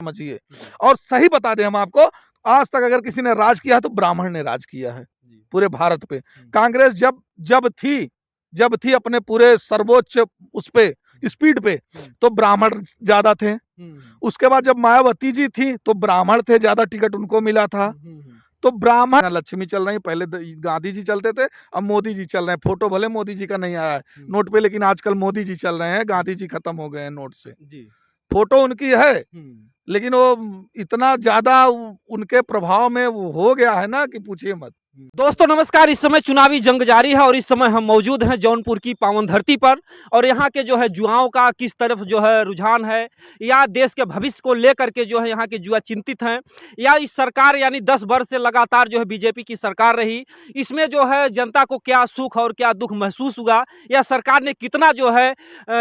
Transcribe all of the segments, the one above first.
समझिए। और सही बता दें हम आपको, आज तक अगर किसी ने राज किया है तो ब्राह्मण ने राज किया है पूरे भारत पे। कांग्रेस जब थी अपने पूरे सर्वोच्च उस पे स्पीड पे, तो ब्राह्मण ज्यादा थे। उसके बाद जब मायावती जी थी तो ब्राह्मण थे, ज्यादा टिकट उनको मिला था। तो ब्राह्मण लक्ष्मी चल रही, पहले गांधी जी चलते थे, अब मोदी जी चल रहे हैं। फोटो भले मोदी जी का नहीं आया है नोट पे, लेकिन आजकल मोदी जी चल रहे हैं, गांधी जी खत्म हो गए हैं नोट से। फोटो उनकी है, लेकिन वो इतना ज्यादा उनके प्रभाव में वो हो गया है ना कि पूछिए मत। दोस्तों नमस्कार, इस समय चुनावी जंग जारी है और इस समय हम मौजूद हैं जौनपुर की पावन धरती पर। और यहाँ के जो है युवाओं का किस तरफ जो है रुझान है, या देश के भविष्य को लेकर के जो है यहाँ के युवा चिंतित हैं, या इस सरकार यानी 10 वर्ष से लगातार जो है बीजेपी की सरकार रही, इसमें जो है जनता को क्या सुख और क्या दुख महसूस हुआ, या सरकार ने कितना जो है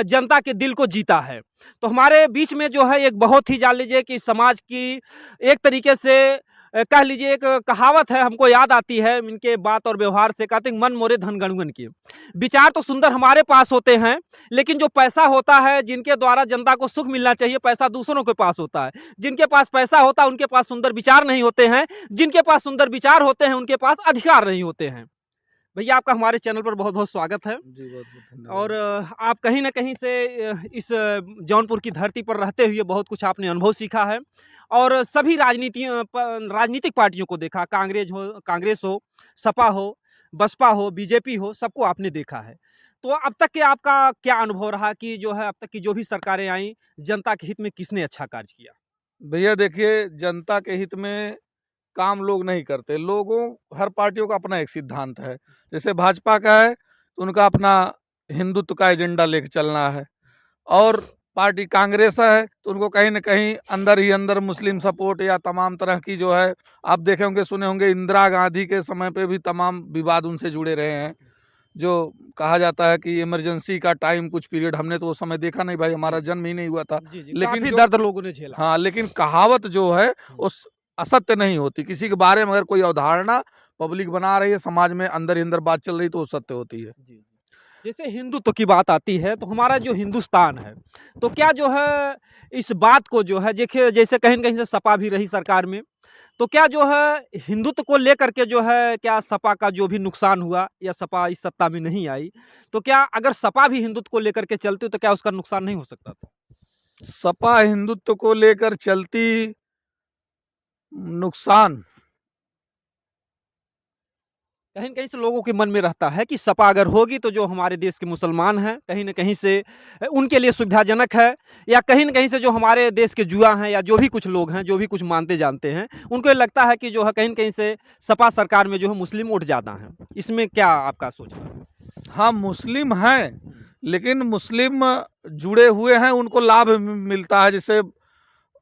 जनता के दिल को जीता है। तो हमारे बीच में जो है एक बहुत ही जान लीजिए कि समाज की एक तरीके से कह लीजिए एक कहावत है, हमको याद आती है इनके बात और व्यवहार से, कहते हैं मन मोरे धन गणगन की। विचार तो सुंदर हमारे पास होते हैं, लेकिन जो पैसा होता है, जिनके द्वारा जनता को सुख मिलना चाहिए, पैसा दूसरों के पास होता है। जिनके पास पैसा होता है उनके पास सुंदर विचार नहीं होते हैं, जिनके पास सुंदर विचार होते हैं उनके पास अधिकार नहीं होते हैं। भैया आपका हमारे चैनल पर बहुत बहुत स्वागत है। जी बहुत धन्यवाद। और आप कहीं ना कहीं से इस जौनपुर की धरती पर रहते हुए बहुत कुछ आपने अनुभव सीखा है, और सभी राजनीतिक पार्टियों को देखा, कांग्रेस हो, सपा हो, बसपा हो, बीजेपी हो, सबको आपने देखा है। तो अब तक के आपका क्या अनुभव रहा कि जो है अब तक की जो भी सरकारें आई, जनता के हित में किसने अच्छा कार्य किया? भैया देखिए, जनता के हित में काम लोग नहीं करते। लोगों, हर पार्टियों का अपना एक सिद्धांत है। जैसे भाजपा का है तो उनका अपना हिंदुत्व का एजेंडा लेके चलना है, और पार्टी कांग्रेस है तो उनको कहीं न कहीं अंदर ही अंदर मुस्लिम सपोर्ट या तमाम तरह की जो है, आप देखे होंगे सुने होंगे, इंदिरा गांधी के समय पे भी तमाम विवाद उनसे जुड़े रहे हैं। जो कहा जाता है कि इमरजेंसी का टाइम कुछ पीरियड, हमने तो वो समय देखा नहीं भाई, हमारा जन्म ही नहीं हुआ था। लेकिन काफी दर्द लोगों ने झेला। हाँ, लेकिन कहावत जो है उस असत्य नहीं होती। किसी के बारे में अगर कोई अवधारणा पब्लिक बना रही है, समाज में अंदर ही अंदर बात चल रही, तो वो सत्य होती है। जैसे हिंदुत्व की बात आती है तो हमारा जो हिंदुस्तान है, तो क्या जो है इस बात को जो है देखिए, जैसे कहीं न कहीं से सपा भी रही सरकार में, तो क्या जो है हिंदुत्व को लेकर के जो है क्या सपा का जो भी नुकसान हुआ, या सपा इस सत्ता में नहीं आई, तो क्या अगर सपा भी हिंदुत्व को लेकर के चलती तो क्या उसका नुकसान नहीं हो सकता था? सपा हिंदुत्व को लेकर चलती, नुकसान, कहीं न कहीं से लोगों के मन में रहता है कि सपा अगर होगी तो जो हमारे देश के मुसलमान हैं, कहीं न कहीं से उनके लिए सुविधाजनक है, या कहीं न कहीं से जो हमारे देश के युवा हैं या जो भी कुछ लोग हैं, जो भी कुछ मानते जानते हैं, उनको ये लगता है कि जो है कहीं न कहीं से सपा सरकार में जो है मुस्लिम वोट ज़्यादा हैं। इसमें क्या आपका सोचना है? हाँ मुस्लिम हैं, लेकिन मुस्लिम जुड़े हुए हैं, उनको लाभ मिलता है। जैसे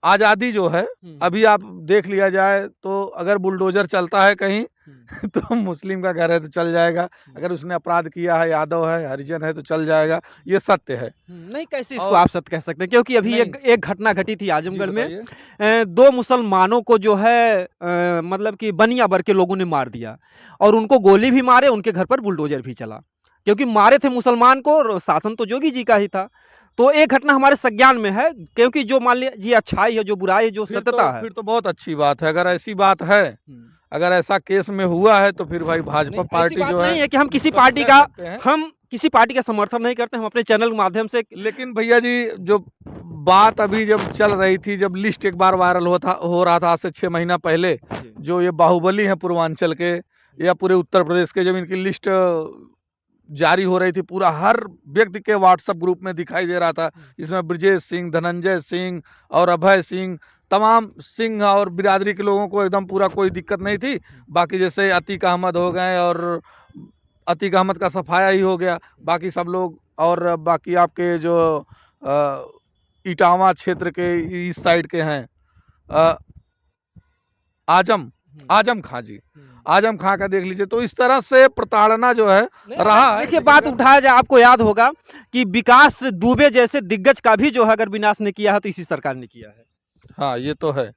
आज़ादी जो है, अभी आप देख लिया जाए तो अगर बुलडोजर चलता है कहीं तो मुस्लिम का घर है तो चल जाएगा, अगर उसने अपराध किया है, यादव है, हरिजन है तो चल जाएगा। ये सत्य है। नहीं, कैसे इसको आप सत्य कह सकते हैं? क्योंकि अभी एक घटना घटी थी आजमगढ़ में, बताइए। 2 मुसलमानों को जो है मतलब कि बनिया भर के लोगों ने मार दिया, और उनको गोली भी मारे, उनके घर पर बुलडोजर भी चला, क्योंकि मारे थे मुसलमान को, और शासन तो जोगी जी का ही था। तो एक घटना हमारे संज्ञान में है, क्योंकि जो मान लीजिए अच्छाई है, जो बुराई है, जो सत्यता है। फिर तो बहुत अच्छी बात है। अगर ऐसी बात है, अगर ऐसा केस में हुआ है, तो फिर भाई भाजपा ऐसी पार्टी बात जो नहीं है कि हम किसी उसको पार्टी समझा का सकते हैं। हम किसी पार्टी का समर्थन नहीं करते, हम अपने चैनल के माध्यम से। लेकिन भैया जी, जो बात अभी जब चल रही थी, जब लिस्ट एक बार वायरल हो रहा था आज से 6 महीना पहले, जो ये बाहुबली हैं पूर्वांचल के या पूरे उत्तर प्रदेश के, जब इनकी लिस्ट जारी हो रही थी, पूरा हर व्यक्ति के व्हाट्सएप ग्रुप में दिखाई दे रहा था। इसमें ब्रजेश सिंह, धनंजय सिंह और अभय सिंह, तमाम सिंह और बिरादरी के लोगों को एकदम पूरा कोई दिक्कत नहीं थी। बाकी जैसे अतीक अहमद हो गए, और अतीक अहमद का सफाया ही हो गया, बाकी सब लोग, और बाकी आपके जो इटावा क्षेत्र के इस साइड के हैं, आजम खां जी, आजम खां का देख लीजिए। तो इस तरह से प्रताड़ना जो है रहा है। देखिए, बात उठाया जाए, आपको याद होगा कि विकास दुबे जैसे दिग्गज का भी जो है अगर विनाश ने किया है तो इसी सरकार ने किया है। हाँ ये तो है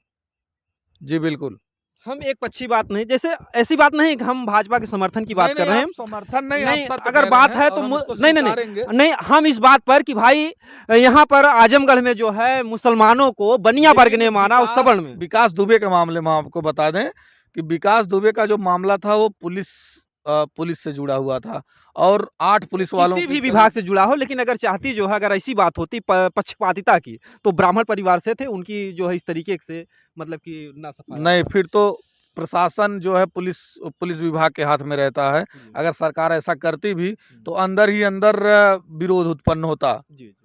जी, बिल्कुल। हम एक पक्षी बात नहीं, जैसे ऐसी बात नहीं कि हम भाजपा के समर्थन की बात कर रहे हैं। समर्थन नहीं, नहीं, आप सत्य अगर कह बात रहे हैं है और तो हम इसको नहीं, स्वीकारेंगे। नहीं, हम इस बात पर कि भाई यहाँ पर आजमगढ़ में जो है मुसलमानों को बनिया वर्ग ने मारा उस सवर्ण में। विकास दुबे के मामले में आपको बता दें कि विकास दुबे का जो मामला था वो पुलिस से जुड़ा हुआ था और 8 पुलिस वालों किसी भी की विभाग से जुड़ा हो, लेकिन अगर चाहती जो है, अगर ऐसी बात होती पक्षपातिता की, तो ब्राह्मण परिवार से थे, उनकी जो है इस तरीके से मतलब कि ना सफाया नहीं, होता। फिर तो प्रशासन जो है पुलिस विभाग के हाथ में रहता है। जी, अगर सरकार ऐसा करती भी तो अंदर ही अंदर विरोध उत्पन्न होता। जी, जी,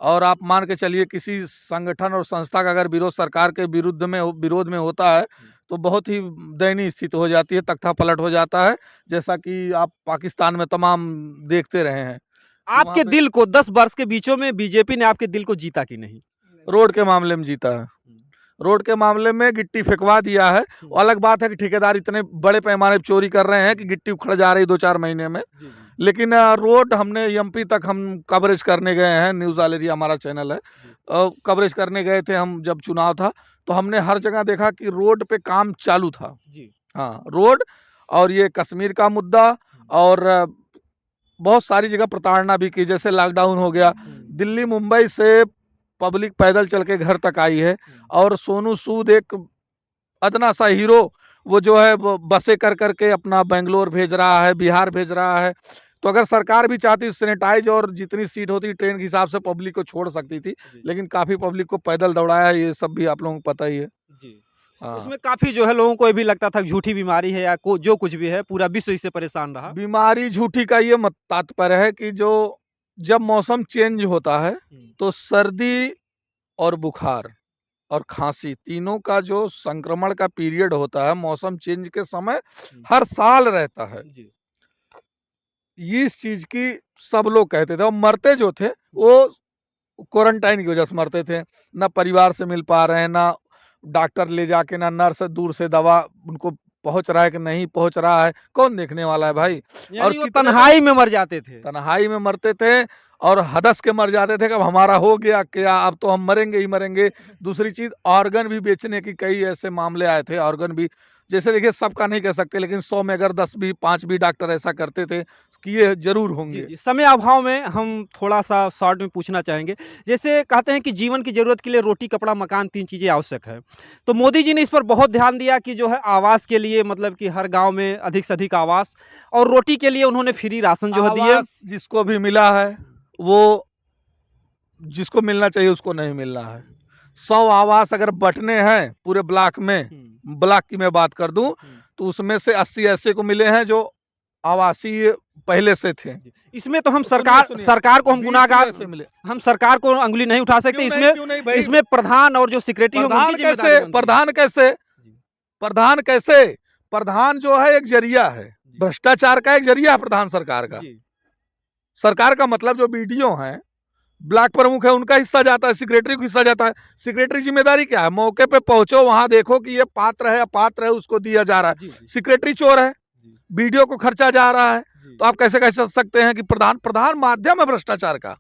और आप मान के चलिए किसी संगठन और संस्था का अगर विरोध सरकार के विरोध में होता है तो बहुत ही दयनीय स्थिति हो जाती है, तख्ता पलट हो जाता है, जैसा कि आप पाकिस्तान में तमाम देखते रहे हैं कि वहाँ आपके पे दिल को 10 वर्ष के बीचों में बीजेपी ने आपके दिल को जीता कि नहीं? रोड के मामले में जीता है। रोड के मामले में गिट्टी फेंकवा दिया है। वो अलग बात है कि ठेकेदार इतने बड़े पैमाने पर चोरी कर रहे हैं कि गिट्टी उखड़ जा रही है 2-4 महीने में। जी, जी। लेकिन रोड हमने एमपी तक हम कवरेज करने गए हैं, न्यूज़ ऑल एरिया हमारा चैनल है, कवरेज करने गए थे हम जब चुनाव था, तो हमने हर जगह देखा कि रोड पे काम चालू था। जी। हाँ, रोड और ये कश्मीर का मुद्दा और बहुत सारी जगह प्रताड़ना भी की, जैसे लॉकडाउन हो गया। दिल्ली मुंबई से पब्लिक पैदल चल के घर तक आई है और सोनू सूद एक अदना सा हीरो, वो जो है वो बसें कर करके अपना बेंगलोर भेज रहा है, बिहार भेज रहा है। तो अगर सरकार भी चाहती सैनिटाइज और जितनी सीट होती ट्रेन के हिसाब से पब्लिक को छोड़ सकती थी, लेकिन काफी पब्लिक को पैदल दौड़ाया, ये सब भी आप लोगों को पता ही है। जी। हाँ, उसमें काफ़ी जो है लोगों को ये भी लगता था कि झूठी बीमारी है या जो कुछ भी है, पूरा विश्व इससे परेशान रहा। बीमारी झूठी का ये मत तात्पर्य है कि जो जब मौसम चेंज होता है तो सर्दी और बुखार और खांसी तीनों का जो संक्रमण का पीरियड होता है मौसम चेंज के समय हर साल रहता है। जी। इस चीज की सब लोग कहते थे और मरते जो थे वो क्वारंटाइन की वजह से मरते थे, ना परिवार से मिल पा रहे हैं, ना डॉक्टर ले जाके, ना नर्स दूर से दवा उनको पहुंच रहा है कि नहीं पहुंच रहा है, कौन देखने वाला है भाई। और यानी वो कितने तन्हाई में मर जाते थे। तन्हाई में मरते थे और हदस के मर जाते थे कि अब हमारा हो गया क्या, अब तो हम मरेंगे ही मरेंगे। दूसरी चीज ऑर्गन भी बेचने की कई ऐसे मामले आए थे, ऑर्गन भी जैसे देखिए सबका नहीं कह सकते, लेकिन 100 में अगर 10 भी 5 भी डॉक्टर ऐसा करते थे किए जरूर जी, होंगे। जी। समय अभाव में हम थोड़ा-सा शॉर्ट में पूछना चाहेंगे। जैसे कहते हैं कि जीवन की ज़रूरत के लिए रोटी, कपड़ा, मकान 3 चीज़ें आवश्यक है। तो मोदी जी ने इस पर बहुत ध्यान दिया कि जो है आवास के लिए मतलब कि हर गाँव में अधिक से अधिक आवास, और रोटी के लिए उन्होंने फ्री राशन जो है दिए। आवास जिसको भी मिला है वो जिसको मिलना चाहिए उसको नहीं मिलना है। 100 आवास अगर बंटने हैं पूरे ब्लॉक में, ब्लॉक की मैं बात कर दूं, तो उसमें से 80 ऐसे को मिले हैं जो आवासीय पहले से थे। इसमें तो हम सुनिए, सुनिए। सरकार को हम 20 गुनाहगार, ऐसे मिले। हम सरकार को अंगुली नहीं उठा सकते। क्यों नहीं भाई? इसमें प्रधान और जो सेक्रेटरी होंगे प्रधान उनकी कैसे जिम्मेदारी बनती है। प्रधान कैसे प्रधान कैसे प्रधान जो है एक जरिया है, भ्रष्टाचार का एक जरिया है प्रधान सरकार का। जी। सरकार का मतलब जो बीडीओ है, ब्लॉक प्रमुख है, उनका हिस्सा जाता है, सेक्रेटरी को हिस्सा जाता है। सेक्रेटरी जिम्मेदारी क्या है? मौके पे पहुंचो, वहां देखो कि ये पात्र है अपात्र है, उसको दिया जा रहा जी, है। जी। सेक्रेटरी चोर है, बीडीओ को खर्चा जा रहा है, जी। तो आप कैसे कह सकते हैं कि प्रधान माध्यम है भ्रष्टाचार का,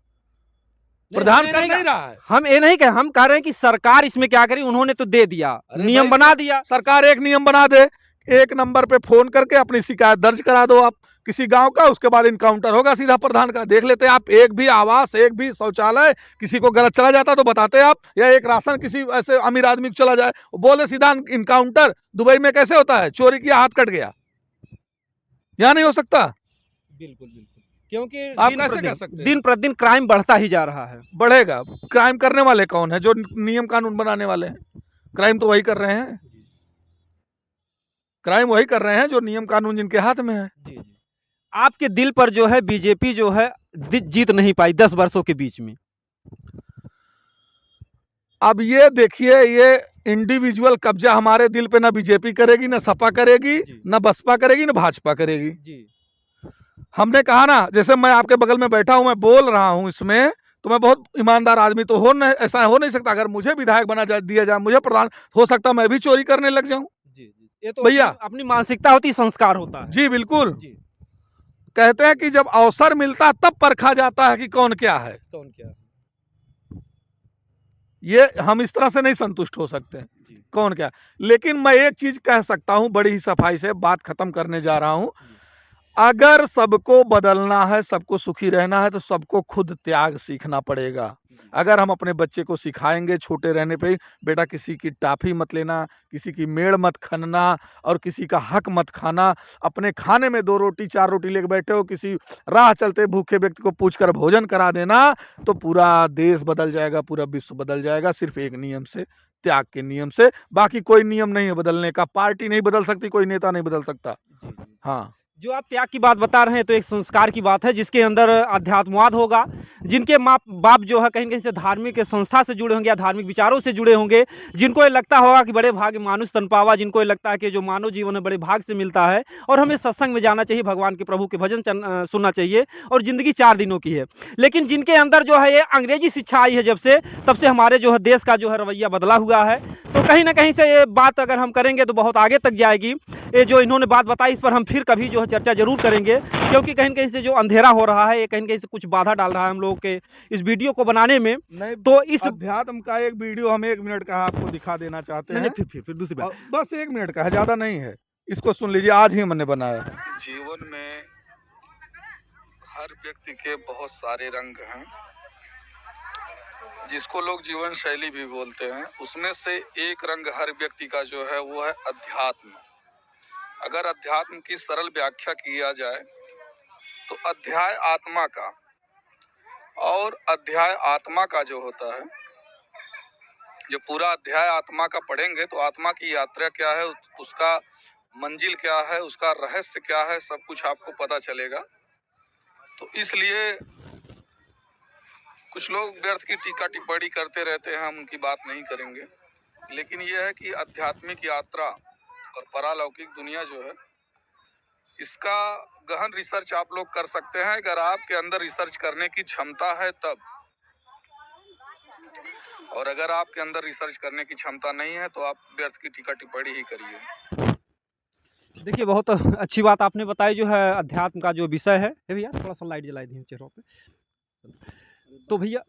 प्रधान कर नहीं रहा है। हम ये नहीं कह, हम कह रहे हैं कि सरकार इसमें क्या करी, उन्होंने तो दे दिया, नियम बना दिया। सरकार एक नियम बना दे, एक नंबर पे फोन करके अपनी शिकायत दर्ज करा दो आप किसी गांव का, उसके बाद इनकाउंटर होगा सीधा प्रधान का। देख लेते आप, एक भी आवास, एक भी शौचालय किसी को गलत चला जाता तो बताते आप, या एक राशन किसी ऐसे अमीर आदमी को चला जाए, बोले सीधा इनकाउंटर। दुबई में कैसे होता है, चोरी किया हाथ कट गया, यहाँ नहीं हो सकता। बिल्कुल बिल्कुल, क्योंकि आप कैसे कह सकते हैं? दिन प्रतिदिन क्राइम बढ़ता ही जा रहा है। बढ़ेगा। क्राइम करने वाले कौन है? जो नियम कानून बनाने वाले हैं। क्राइम तो वही कर रहे हैं, क्राइम वही कर रहे हैं जो नियम कानून जिनके हाथ में है। जी, जी। आपके दिल पर जो है बीजेपी जो है जीत नहीं पाई 10 वर्षों के बीच में। अब ये देखिए, ये इंडिविजुअल कब्जा हमारे दिल पे ना बीजेपी करेगी, ना सपा करेगी, ना बसपा करेगी, ना भाजपा करेगी। जी। हमने कहा ना, जैसे मैं आपके बगल में बैठा हूं, मैं बोल रहा हूं इसमें, तो मैं बहुत ईमानदार आदमी तो ऐसा हो नहीं सकता। अगर मुझे विधायक बना दिया जाए, मुझे प्रधान, हो सकता मैं भी चोरी करने लग जाऊं। जी, जी। ये तो भैया अपनी मानसिकता होती, संस्कार होता है। जी बिल्कुल। जी। कहते हैं कि जब अवसर मिलता तब परखा जाता है कि कौन क्या है। कौन क्या है? ये हम इस तरह से नहीं संतुष्ट हो सकते हैं। कौन क्या, लेकिन मैं एक चीज कह सकता हूं बड़ी ही सफाई से, बात खत्म करने जा रहा हूं। अगर सबको बदलना है, सबको सुखी रहना है, तो सबको खुद त्याग सीखना पड़ेगा। अगर हम अपने बच्चे को सिखाएंगे छोटे रहने पे ही, बेटा किसी की टाफी मत लेना, किसी की मेड़ मत खनना और किसी का हक मत खाना, अपने खाने में 2 रोटी 4 रोटी लेके बैठे हो, किसी राह चलते भूखे व्यक्ति को पूछकर भोजन करा देना, तो पूरा देश बदल जाएगा, पूरा विश्व बदल जाएगा, सिर्फ एक नियम से, त्याग के नियम से। बाकी कोई नियम नहीं है बदलने का, पार्टी नहीं बदल सकती, कोई नेता नहीं बदल सकता। हाँ, जो आप त्याग की बात बता रहे हैं तो एक संस्कार की बात है, जिसके अंदर अध्यात्मवाद होगा, जिनके माँ बाप जो है कहीं कहीं से धार्मिक संस्था से जुड़े होंगे या धार्मिक विचारों से जुड़े होंगे, जिनको ये लगता होगा कि बड़े भाग मानुष तन पावा, जिनको ये लगता है कि जो मानव जीवन है बड़े भाग से मिलता है और हमें सत्संग में जाना चाहिए, भगवान के प्रभु के भजन सुनना चाहिए और ज़िंदगी 4 दिनों की है। लेकिन जिनके अंदर जो है ये अंग्रेजी शिक्षा आई है जब से, तब से हमारे जो है देश का जो है रवैया बदला हुआ है। तो कहीं ना कहीं से ये बात अगर हम करेंगे तो बहुत आगे तक जाएगी। ये जो इन्होंने बात बताई, इस पर हम फिर कभी जो है चर्चा जरूर करेंगे, क्योंकि कहीं कहीं से जो अंधेरा हो रहा है ये कहीं कहीं से कुछ बाधा डाल रहा है हम लोगों के इस वीडियो को बनाने में। नहीं तो इस अध्यात्म का एक वीडियो हम 1 मिनट का आपको दिखा देना चाहते हैं। फिर दूसरी बात, बस 1 मिनट का है, ज्यादा नहीं है, इसको सुन लीजिए, आज ही मैंने बनाया है। जीवन में हर व्यक्ति के बहुत सारे रंग हैं, जिसको लोग जीवन शैली भी बोलते हैं। उसमें से एक रंग हर व्यक्ति का जो है वो है अध्यात्म। अगर अध्यात्म की सरल व्याख्या किया जाए तो अध्याय आत्मा का, और अध्याय आत्मा का जो होता है, जब पूरा अध्याय आत्मा का पढ़ेंगे तो आत्मा की यात्रा क्या है, उसका मंजिल क्या है, उसका रहस्य क्या है, सब कुछ आपको पता चलेगा। तो इसलिए कुछ लोग व्यर्थ की टीका टिप्पणी करते रहते हैं, हम उनकी बात नहीं करेंगे। लेकिन यह है कि आध्यात्मिक यात्रा और परालौकिक दुनिया जो है, इसका गहन रिसर्च आप लोग कर सकते हैं, अगर आपके अंदर रिसर्च करने की क्षमता है तब। और अगर आपके अंदर रिसर्च करने की क्षमता नहीं है तो आप व्यर्थ की टीका टिप्पणी ही करिए। देखिए बहुत अच्छी बात आपने बताई, जो है अध्यात्म का जो विषय है। भैया थोड़ा सा लाइट जला दी चेहरों पे। तो भैया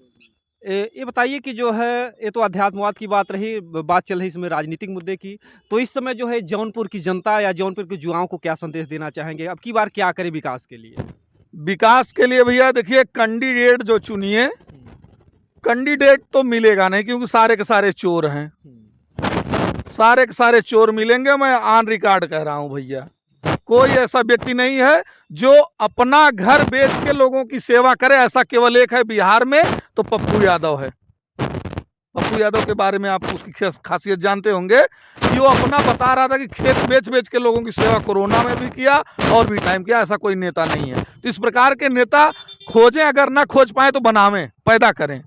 ये बताइए कि जो है, ये तो अध्यात्मवाद की बात रही, बात चल रही इसमें राजनीतिक मुद्दे की, तो इस समय जो है जौनपुर की जनता या जौनपुर के युवाओं को क्या संदेश देना चाहेंगे, अब की बार क्या करें विकास के लिए? विकास के लिए भैया देखिए, कैंडिडेट जो चुनिए, कैंडिडेट तो मिलेगा नहीं, क्योंकि सारे के सारे चोर हैं, सारे के सारे चोर मिलेंगे। मैं ऑन रिकॉर्ड कह रहा हूं भैया, कोई ऐसा व्यक्ति नहीं है जो अपना घर बेच के लोगों की सेवा करे। ऐसा केवल एक है बिहार में, तो पप्पू यादव है। पप्पू यादव के बारे में आप उसकी खासियत जानते होंगे कि वो अपना बता रहा था कि खेत बेच बेच के लोगों की सेवा कोरोना में भी किया और भी टाइम किया। ऐसा कोई नेता नहीं है। तो इस प्रकार के नेता खोजें, अगर ना खोज पाए तो बनावें, पैदा करें,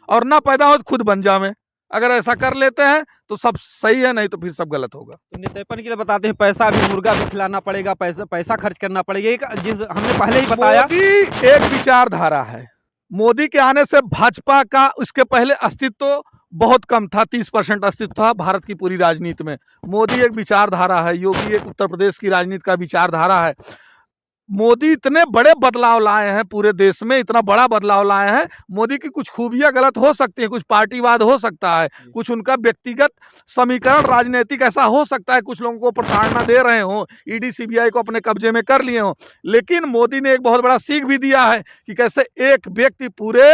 और ना पैदा हो तो खुद बन जावें। अगर ऐसा कर लेते हैं तो सब सही है, नहीं तो फिर सब गलत होगा। तो नेतापन के लिए बताते हैं, पैसा भी, मुर्गा भी खिलाना पड़ेगा, पैसा खर्च करना पड़ेगा। एक जिस हमने पहले ही बताया, मोदी एक विचारधारा है। मोदी के आने से भाजपा का उसके पहले अस्तित्व बहुत कम था, 30% अस्तित्व था भारत की पूरी राजनीति में। मोदी एक विचारधारा है, योगी एक उत्तर प्रदेश की राजनीति का विचारधारा है। मोदी इतने बड़े बदलाव लाए हैं पूरे देश में, इतना बड़ा बदलाव लाए हैं। मोदी की कुछ खूबियां गलत हो सकती हैं, कुछ पार्टीवाद हो सकता है, कुछ उनका व्यक्तिगत समीकरण राजनीतिक ऐसा हो सकता है, कुछ लोगों को प्रताड़ना दे रहे हो, ईडी सीबीआई को अपने कब्जे में कर लिए हो। लेकिन मोदी ने एक बहुत बड़ा सीख भी दिया है कि कैसे एक व्यक्ति पूरे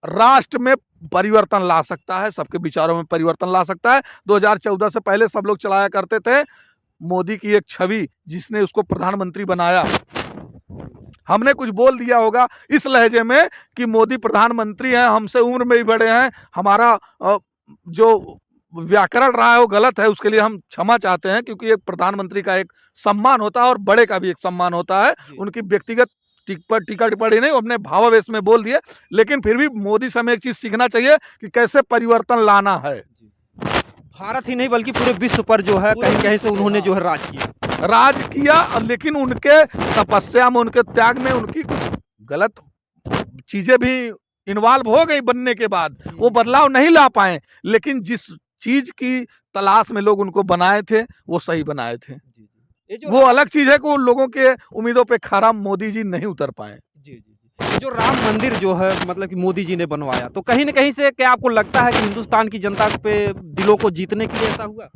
राष्ट्र में परिवर्तन ला सकता है, सबके विचारों में परिवर्तन ला सकता है। 2014 से पहले सब लोग चलाया करते थे मोदी की एक छवि, जिसने उसको प्रधानमंत्री बनाया। हमने कुछ बोल दिया होगा इस लहजे में कि मोदी प्रधानमंत्री हैं, हमसे उम्र में भी बड़े हैं, हमारा जो व्याकरण रहा है वो गलत है, उसके लिए हम क्षमा चाहते हैं। क्योंकि एक प्रधानमंत्री का एक सम्मान होता है और बड़े का भी एक सम्मान होता है। उनकी व्यक्तिगत टीका टिप्पणी नहीं, अपने भावावेश में बोल दिए। लेकिन फिर भी मोदी से हमें एक चीज सीखना चाहिए कि कैसे परिवर्तन लाना है। भारत ही नहीं बल्कि पूरे विश्व पर जो है कहीं कहीं से उन्होंने जो है राज किया। लेकिन उनके तपस्या में, उनके त्याग में उनकी कुछ गलत चीजें भी इन्वॉल्व हो गई बनने के बाद, वो बदलाव नहीं ला पाए। लेकिन जिस चीज की तलाश में लोग उनको बनाए थे वो सही बनाए थे। वो अलग चीज है कि उन लोगों के उम्मीदों पे खरा मोदी जी नहीं उतर पाए। जो राम मंदिर जो है मतलब कि मोदी जी ने बनवाया, तो कहीं न कहीं से क्या आपको लगता है कि हिंदुस्तान की जनता पे दिलों को जीतने के लिए ऐसा हुआ?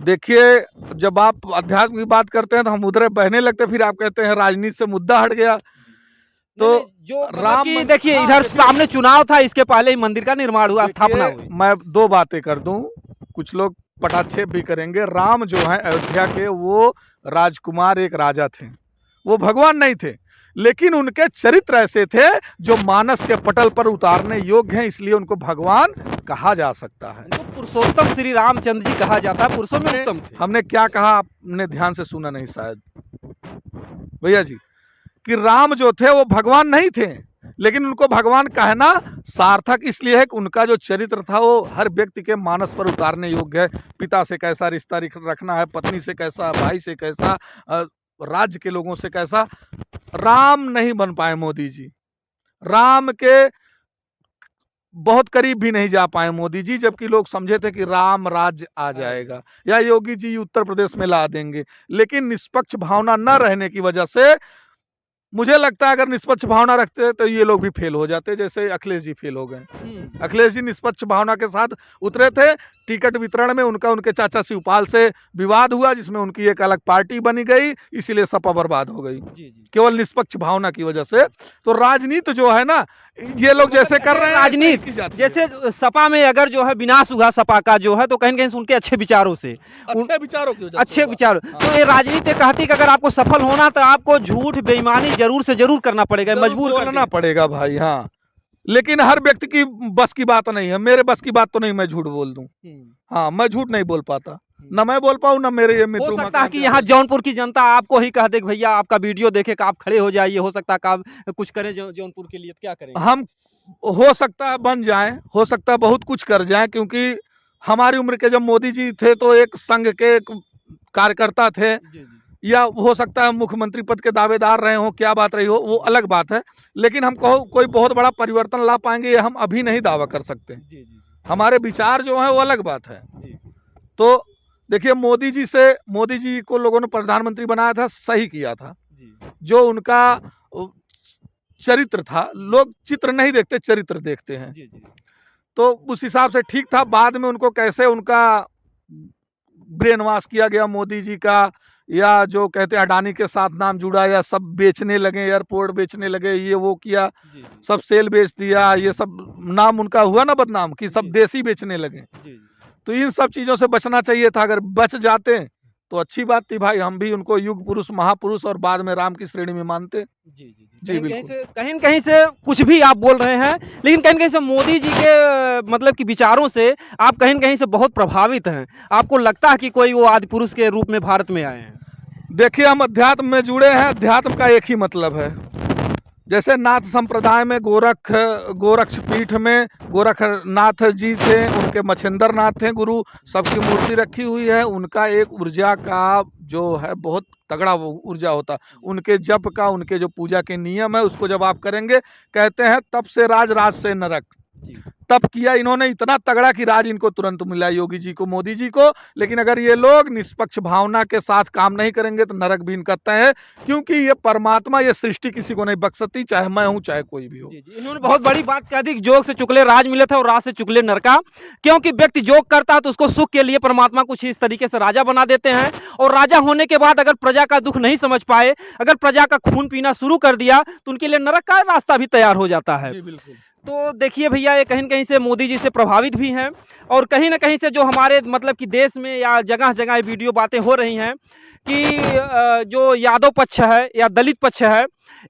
देखिए, जब आप अध्यात्म की बात करते हैं तो हम उधर बहने लगते हैं, फिर आप कहते हैं राजनीति से मुद्दा हट गया। तो नहीं, नहीं, जो मतलब राम कि मंदिर, देखिए हाँ, इधर देखिए, सामने चुनाव था, इसके पहले ही मंदिर का निर्माण हुआ, स्थापना देखिए, हुई। मैं 2 बातें कर दूं, कुछ लोग पटाक्षेप भी करेंगे। राम जो है अयोध्या के, वो राजकुमार, एक राजा थे, वो भगवान नहीं थे, लेकिन उनके चरित्र ऐसे थे जो मानस के पटल पर उतारने योग्य हैं, इसलिए उनको भगवान कहा जा सकता है। उनको पुरुषोत्तम श्री रामचंद्र जी कहा जाता है, पुरुषों में हमने उत्तम थे। हमने क्या कहा, आपने ध्यान से सुना नहीं शायद भैया जी, कि राम जो थे वो भगवान नहीं थे, लेकिन उनको भगवान कहना सार्थक इसलिए है कि उनका जो चरित्र था वो हर व्यक्ति के मानस पर उतारने योग्य है। पिता से कैसा रिश्ता रखना है, पत्नी से कैसा, भाई से कैसा, राज्य के लोगों से कैसा। राम नहीं बन पाए मोदी जी, राम के बहुत करीब भी नहीं जा पाए मोदी जी, जबकि लोग समझे थे कि राम राज्य आ जाएगा या योगी जी उत्तर प्रदेश में ला देंगे। लेकिन निष्पक्ष भावना न रहने की वजह से, मुझे लगता है अगर निष्पक्ष भावना रखते तो ये लोग भी फेल हो जाते, जैसे अखिलेश जी फेल हो गए। अखिलेश जी निष्पक्ष भावना के साथ उतरे थे, टिकट वितरण में उनका उनके चाचा शिवपाल से विवाद हुआ, जिसमें उनकी एक अलग पार्टी बनी गई, इसीलिए सपा बर्बाद हो गई, केवल निष्पक्ष भावना की वजह से। तो राजनीति जो है ना, ये लोग जैसे कर रहे हैं राजनीति जैसे सपा में अगर जो है विनाश हुआ सपा का जो है, तो कहीं न कहीं उनके अच्छे विचारों से, अच्छे विचारों की वजह से अच्छे हुआ। विचार, तो ये राजनीति कहती है कि अगर आपको सफल होना तो आपको झूठ बेईमानी जरूर से जरूर करना पड़ेगा, मजबूर बोलना पड़ेगा भाई। हाँ, लेकिन हर व्यक्ति की बस की बात नहीं है, मेरे बस की बात तो नहीं मैं झूठ बोल दूं। हाँ, मैं झूठ नहीं बोल पाता, ना मैं बोल पाऊं, ना मेरे ये मित्र। हो सकता है कि यहाँ जौनपुर की जनता आपको ही कह दे कि भैया आपका वीडियो देखे कि आप खड़े हो जाइए, हो सकता है कि आप कुछ करें जौनपुर के लिए, तो क्या करेंगे? हम, हो सकता है बन जाएं, हो सकता है बहुत कुछ कर जाएं, क्योंकि हमारी उम्र के जब मोदी जी थे तो एक संघ के कार्यकर्ता थे, या हो सकता है मुख्यमंत्री पद के दावेदार रहे हो, क्या बात रही हो, वो अलग बात है। लेकिन हम कहो कोई बहुत बड़ा परिवर्तन ला पाएंगे, ये हम अभी नहीं दावा कर सकते। हमारे विचार जो है वो अलग बात है। तो देखिए, मोदी जी को लोगों ने प्रधानमंत्री बनाया था, सही किया था। जो उनका चरित्र था, लोग चित्र नहीं देखते, चरित्र देखते हैं, तो उस हिसाब से ठीक था। बाद में उनको कैसे उनका ब्रेन वॉश किया गया मोदी जी का, या जो कहते हैं अडानी के साथ नाम जुड़ा, या सब बेचने लगे, एयरपोर्ट बेचने लगे, ये वो किया, सब सेल बेच दिया, ये सब नाम उनका हुआ ना बदनाम, कि सब देसी बेचने लगे। तो इन सब चीजों से बचना चाहिए था, अगर बच जाते तो अच्छी बात थी भाई, हम भी उनको युग पुरुष, महापुरुष और बाद में राम की श्रेणी में मानते। जी बिल्कुल। कहीं कहीं से कुछ भी आप बोल रहे हैं, लेकिन कहीं कहीं से मोदी जी के मतलब कि विचारों से आप कहीं कहीं से बहुत प्रभावित हैं। आपको लगता है कि कोई वो आदि पुरुष के रूप में भारत में आए हैं? देखिए, हम अध्यात्म में जुड़े हैं, अध्यात्म का एक ही मतलब है। जैसे नाथ संप्रदाय में गोरक्ष पीठ में गोरखनाथ जी थे, उनके मच्छिंद्र नाथ थे गुरु, सबकी मूर्ति रखी हुई है। उनका एक ऊर्जा का जो है बहुत तगड़ा वो ऊर्जा होता, उनके जप का, उनके जो पूजा के नियम है, उसको जब आप करेंगे, कहते हैं तप से राज, राज से नरक। तप किया इन्होंने इतना तगड़ा कि राज इनको तुरंत मिला, योगी जी को, मोदी जी को। लेकिन अगर ये लोग निष्पक्ष भावना के साथ काम नहीं करेंगे तो नरक भी इनका तय है, क्योंकि ये परमात्मा, ये सृष्टि किसी को नहीं बख्शती, चाहे मैं हूं चाहे कोई भी हो। इन्होंने बहुत बड़ी बात कह दी, जोग से चुकले राज मिले थे और राज से चुकले नरका। क्योंकि व्यक्ति जोग करता है तो उसको सुख के लिए परमात्मा कुछ इस तरीके से राजा बना देते हैं, और राजा होने के बाद अगर प्रजा का दुख नहीं समझ पाए, अगर प्रजा का खून पीना शुरू कर दिया, तो उनके लिए नरक का रास्ता भी तैयार हो जाता है। जी बिल्कुल। तो देखिए भैया, ये कहीं न कहीं से मोदी जी से प्रभावित भी हैं, और कहीं न कहीं से जो हमारे मतलब कि देश में या जगह जगह वीडियो बातें हो रही हैं कि जो यादव पक्ष है या दलित पक्ष है,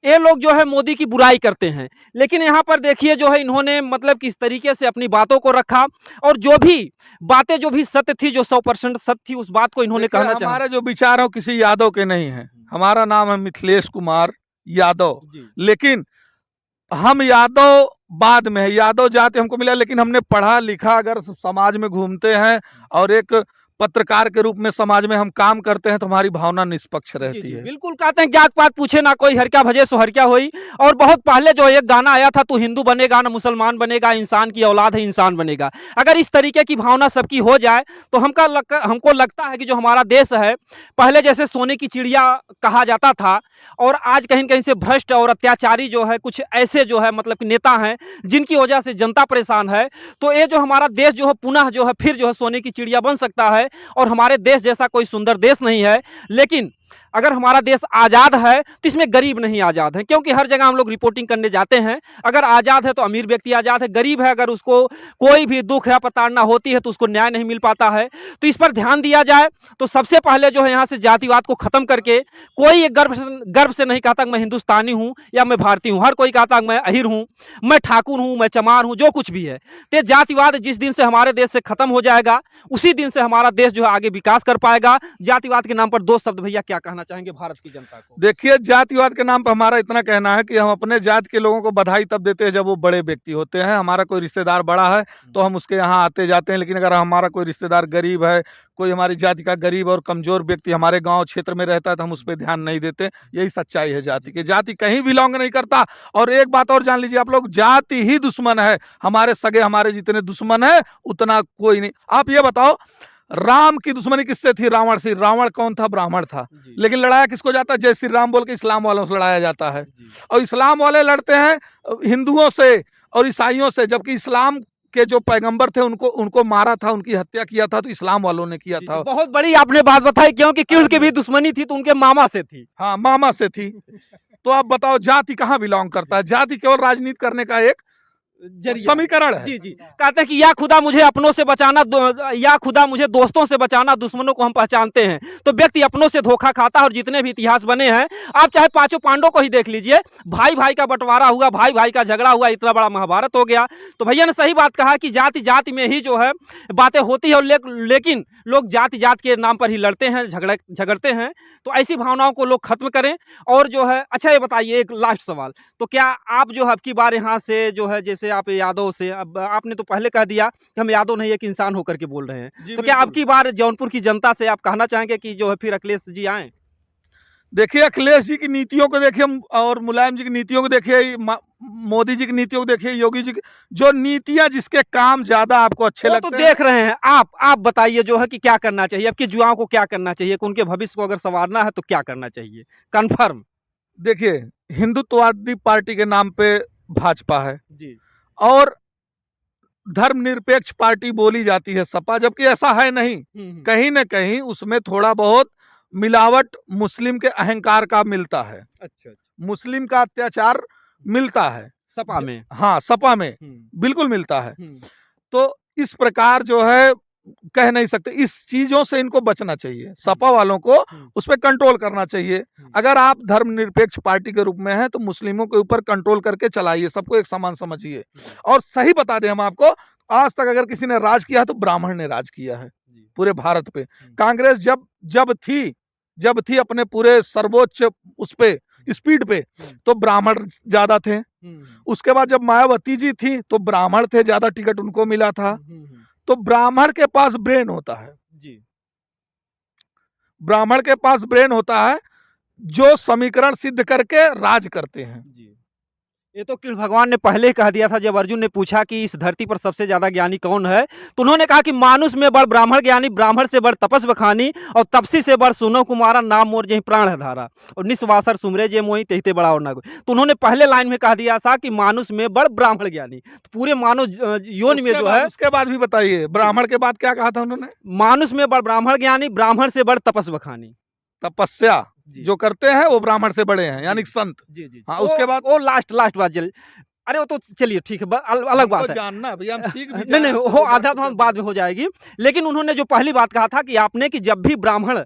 ये लोग जो है मोदी की बुराई करते हैं। लेकिन यहाँ पर देखिए जो है इन्होंने मतलब किस तरीके से अपनी बातों को रखा, और जो भी बातें जो भी सत्य थी, जो 100% सत्य थी, उस बात को इन्होंने कहना चाहा। हमारे जो विचार हो किसी यादव के नहीं है, हमारा नाम है मिथिलेश कुमार यादव, लेकिन हम यादव बाद में है, यादव जाति हमको मिला, लेकिन हमने पढ़ा लिखा, अगर समाज में घूमते हैं और एक पत्रकार के रूप में समाज में हम काम करते हैं तो हमारी भावना निष्पक्ष रहती है। बिल्कुल कहते हैं जात पात पूछे ना कोई, हर क्या भजे सो हर क्या होई। और बहुत पहले जो एक गाना आया था, तू हिंदू बनेगा ना मुसलमान बनेगा, इंसान की औलाद है इंसान बनेगा। अगर इस तरीके की भावना सबकी हो जाए तो हमको लगता है कि जो हमारा देश है, पहले जैसे सोने की चिड़िया कहा जाता था, और आज कहीं कहीं से भ्रष्ट और अत्याचारी जो है कुछ ऐसे जो है मतलब कि नेता हैं जिनकी वजह से जनता परेशान है, तो ये जो हमारा देश जो है पुनः जो है फिर जो है सोने की चिड़िया बन सकता है। और हमारे देश जैसा कोई सुंदर देश नहीं है, लेकिन अगर हमारा देश आज़ाद है तो इसमें गरीब नहीं आज़ाद है, क्योंकि हर जगह हम लोग रिपोर्टिंग करने जाते हैं। अगर आज़ाद है तो अमीर व्यक्ति आज़ाद है, गरीब है अगर उसको कोई भी दुख या प्रताड़ना होती है तो उसको न्याय नहीं मिल पाता है। तो इस पर ध्यान दिया जाए तो सबसे पहले जो है यहाँ से जातिवाद को खत्म करके, कोई गर्व से नहीं कहता मैं हिंदुस्तानी हूँ या मैं भारतीय हूँ, हर कोई कहता मैं अहिर हूँ, मैं ठाकुर हूँ, मैं चमार हूँ, जो कुछ भी है। तो जातिवाद जिस दिन से हमारे देश से खत्म हो जाएगा उसी दिन से हमारा देश जो है आगे विकास कर पाएगा। जातिवाद के नाम पर दो शब्द भैया क्या कहना चाहेंगे भारत की जनता को? देखिए, जातिवाद के नाम पर हमारा इतना कहना है कि हम अपने जात के लोगों को बधाई तब देते हैं जब वो बड़े व्यक्ति होते हैं। हमारा कोई रिश्तेदार बड़ा है तो हम उसके यहाँ आते जाते हैं, लेकिन अगर हमारा कोई रिश्तेदार गरीब है, कोई हमारी जाति का गरीब और कमजोर व्यक्ति हमारे गांव क्षेत्र में रहता है तो हम उस पर ध्यान नहीं देते। यही सच्चाई है जाति की। जाति कहीं बिलोंग नहीं करता। और एक बात और जान लीजिए आप लोग, जाति ही दुश्मन है। हमारे सगे हमारे जितने दुश्मन है उतना कोई नहीं। आप ये बताओ, राम की दुश्मनी किससे थी? रावण से। रावण कौन था? ब्राह्मण था। लेकिन लड़ाया किसको जाता है? जय श्री राम बोल के इस्लाम वालों से लड़ाया जाता है। और इस्लाम वाले लड़ते हैं हिंदुओं से और ईसाइयों से, जबकि इस्लाम के जो पैगंबर थे उनको मारा था, उनकी हत्या किया था तो इस्लाम वालों ने किया था। बहुत बड़ी आपने बात बताई, क्योंकि उनकी भी दुश्मनी थी तो उनके मामा से थी। हाँ, मामा से थी। तो आप बताओ जाति कहाँ बिलोंग करता है? जाति केवल राजनीति करने का एक समीकरण है। जी जी, कहते हैं कि या खुदा मुझे अपनों से बचाना, या खुदा मुझे दोस्तों से बचाना, दुश्मनों को हम पहचानते हैं। तो व्यक्ति अपनों से धोखा खाता है। और जितने भी इतिहास बने हैं, आप चाहे पांचों पांडवों को ही देख लीजिए, भाई भाई का बंटवारा हुआ, भाई भाई का झगड़ा हुआ, इतना बड़ा महाभारत हो गया। तो भैया ने सही बात कहा कि जाति जाति में ही जो है बातें होती है, लेकिन लोग जाति जात के नाम पर ही लड़ते हैं, झगड़ते हैं। तो ऐसी भावनाओं को लोग खत्म करें। और जो है, अच्छा ये बताइए एक लास्ट सवाल, तो क्या आप जो है अब की बार यहाँ से जो है, जैसे आप यादव से, अब आपने तो पहले कह दिया कि हम यादव नहीं एक इंसान होकर के बोल रहे हैं, तो क्या अब की बार जौनपुर की जनता से आप कहना चाहेंगे कि जो है फिर अखिलेश जी आए? देखिए, अखिलेश जी की नीतियों को देखिए और मुलायम जी की नीतियों को देखिए, मोदी जी की नीतियों को देखिए, योगी जी की जो नीतियां जिसके काम ज्यादा आपको अच्छे लगते तो देख रहे हैं आप बताइए जो है कि क्या करना चाहिए, अब के युवाओं को क्या करना चाहिए, कि उनके भविष्य को अगर संवारना है तो क्या करना चाहिए कन्फर्म? देखिए, हिंदुत्ववादी पार्टी के नाम पे भाजपा है जी, और धर्मनिरपेक्ष पार्टी बोली जाती है सपा, जबकि ऐसा है नहीं। कहीं न कहीं उसमें थोड़ा बहुत मिलावट मुस्लिम के अहंकार का मिलता है। अच्छा, मुस्लिम का अत्याचार मिलता है सपा में। हाँ, सपा में बिल्कुल मिलता है। तो इस प्रकार जो है कह नहीं सकते, इस चीजों से इनको बचना चाहिए। सपा वालों को उस पर कंट्रोल करना चाहिए। अगर आप धर्मनिरपेक्ष पार्टी के रूप में हैं तो मुस्लिमों के ऊपर कंट्रोल करके चलाइए, सबको एक समान समझिए। और सही बता दें हम आपको, आज तक अगर किसी ने राज किया है तो ब्राह्मण ने राज किया है पूरे भारत पे। कांग्रेस जब थी अपने पूरे सर्वोच्च उस पे स्पीड पे तो ब्राह्मण ज्यादा थे। उसके बाद जब मायावती जी थी तो ब्राह्मण थे, ज्यादा टिकट उनको मिला था। तो ब्राह्मण के पास ब्रेन होता है जी, ब्राह्मण के पास ब्रेन होता है जो समीकरण सिद्ध करके राज करते हैं। जी। ये तो कृष्ण भगवान ने पहले ही कह दिया था, जब अर्जुन ने पूछा कि इस धरती पर सबसे ज्यादा ज्ञानी कौन है, तो उन्होंने कहा कि मानुष में बड़ ब्राह्मण ज्ञानी, ब्राह्मण से बड़ तपस बखानी, और तपसी से बड़ सुनो कुमारा, नाम मोर जही प्राण है धारा, और निस्वासर सुमरे जे मोही तेहते बड़ा और ना कोई। तो उन्होंने पहले लाइन में कह दिया था कि मानुष में बड़ ब्राह्मण ज्ञानी। तो पूरे मानव योनि में जो है, उसके बाद भी बताइए ब्राह्मण के बाद क्या कहा था उन्होंने? मानुष में बड़ ब्राह्मण ज्ञानी, ब्राह्मण से बड़ तपस बखानी। तपस्या जो करते हैं वो ब्राह्मण से बड़े हैं, यानी संत। जी जी, हाँ, उसके बाद वो लास्ट बात जल, अरे वो तो चलिए ठीक है, अलग बात है, जानना भैया, हम सीख भी नहीं वो आधा तो हम बाद में हो जाएगी। लेकिन उन्होंने जो पहली बात कहा था कि आपने कि जब भी ब्राह्मण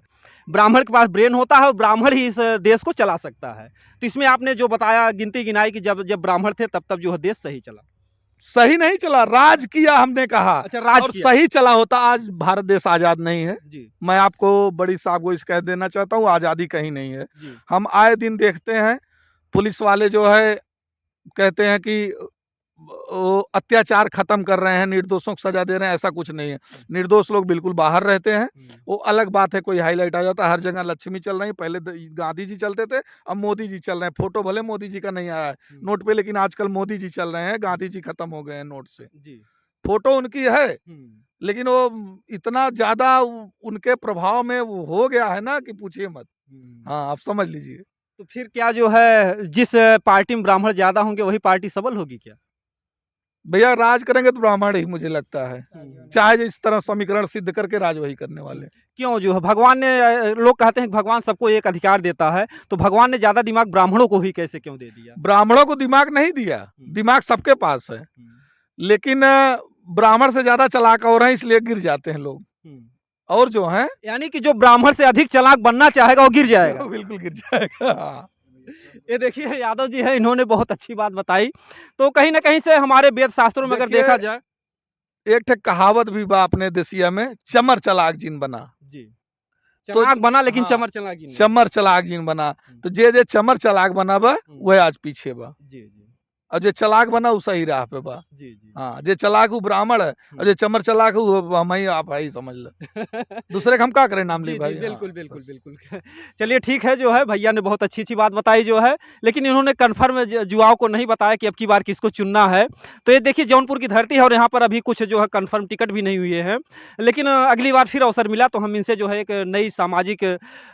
के पास ब्रेन होता है और ब्राह्मण ही इस देश को चला सकता है। तो इसमें आपने जो बताया, गिनती गिनाई कि जब ब्राह्मण थे तब जो है देश सही चला। सही नहीं चला, राज किया हमने कहा। अच्छा, राज और किया। सही चला होता आज भारत देश आजाद नहीं है जी। मैं आपको बड़ी सागोश कह देना चाहता हूँ, आजादी कहीं नहीं है जी। हम आए दिन देखते हैं पुलिस वाले जो है कहते हैं कि वो अत्याचार खत्म कर रहे हैं, निर्दोषों को सजा दे रहे हैं, ऐसा कुछ नहीं है। निर्दोष लोग बिल्कुल बाहर रहते हैं। वो अलग बात है, कोई हाईलाइट आ जाता है। हर जगह लक्ष्मी चल रही है, पहले गांधी जी चलते थे, अब मोदी जी चल रहे हैं। फोटो भले मोदी जी का नहीं आया है नोट पे, लेकिन आजकल मोदी जी चल रहे हैं, गांधी जी खत्म हो गए हैं नोट से। जी। फोटो उनकी है, लेकिन वो इतना ज्यादा उनके प्रभाव में वो हो गया है ना कि पूछिए मत। हाँ, आप समझ लीजिए। तो फिर क्या जो है जिस पार्टी में ब्राह्मण ज्यादा होंगे वही पार्टी सबल होगी क्या? भैया राज करेंगे तो ब्राह्मण ही, मुझे लगता है। चाहे जो इस तरह समीकरण सिद्ध करके राज वही करने वाले। क्यों जो है भगवान ने लोग कहते हैं कि भगवान सबको एक अधिकार देता है, तो भगवान ने ज्यादा दिमाग ब्राह्मणों को ही कैसे क्यों दे दिया? ब्राह्मणों को दिमाग नहीं दिया, दिमाग सबके पास है, लेकिन ब्राह्मण से ज्यादा चालाक और हैं, इसलिए गिर जाते हैं लोग। और जो हैं यानी कि जो ब्राह्मण से अधिक चालाक बनना चाहेगा वो गिर जाएगा। बिल्कुल गिर जाएगा। हाँ। ये देखिए यादव जी है, इन्होंने बहुत अच्छी बात बताई। तो कहीं ना कहीं से हमारे वेद शास्त्रों में अगर देखिए, देखा जाए, एक ठे कहावत भी बा अपने देसिया में, चमर चलाक जिन बना। जी, तो चालाक बना लेकिन हाँ, चमर चालाक नहीं। चमर चलाक जिन बना। तो जे चमर चलाक बना बा वह आज पीछे बा, जी जी और जो चलाक बना वो सही राह पे बा। जी जी। हाँ, जे चलाक वो ब्राह्मण है, और जो चमर चलाक है वो हम ही आप ही समझ लो। दूसरे का हम क्या करें नाम जी ले जी, भाई। बिल्कुल हाँ, बिल्कुल बस। बिल्कुल। चलिए ठीक है, जो है भैया ने बहुत अच्छी अच्छी बात बताई जो है, लेकिन इन्होंने कन्फर्म युवाओं को नहीं बताया कि अब की बार किसको चुनना है। तो ये देखिए जौनपुर की धरती है और यहाँ पर अभी कुछ जो है कन्फर्म टिकट भी नहीं हुए हैं, लेकिन अगली बार फिर अवसर मिला तो हम इनसे जो है एक नई सामाजिक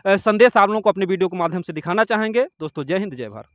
संदेश आप लोगों को अपने वीडियो के माध्यम से दिखाना चाहेंगे। दोस्तों जय हिंद जय भारत।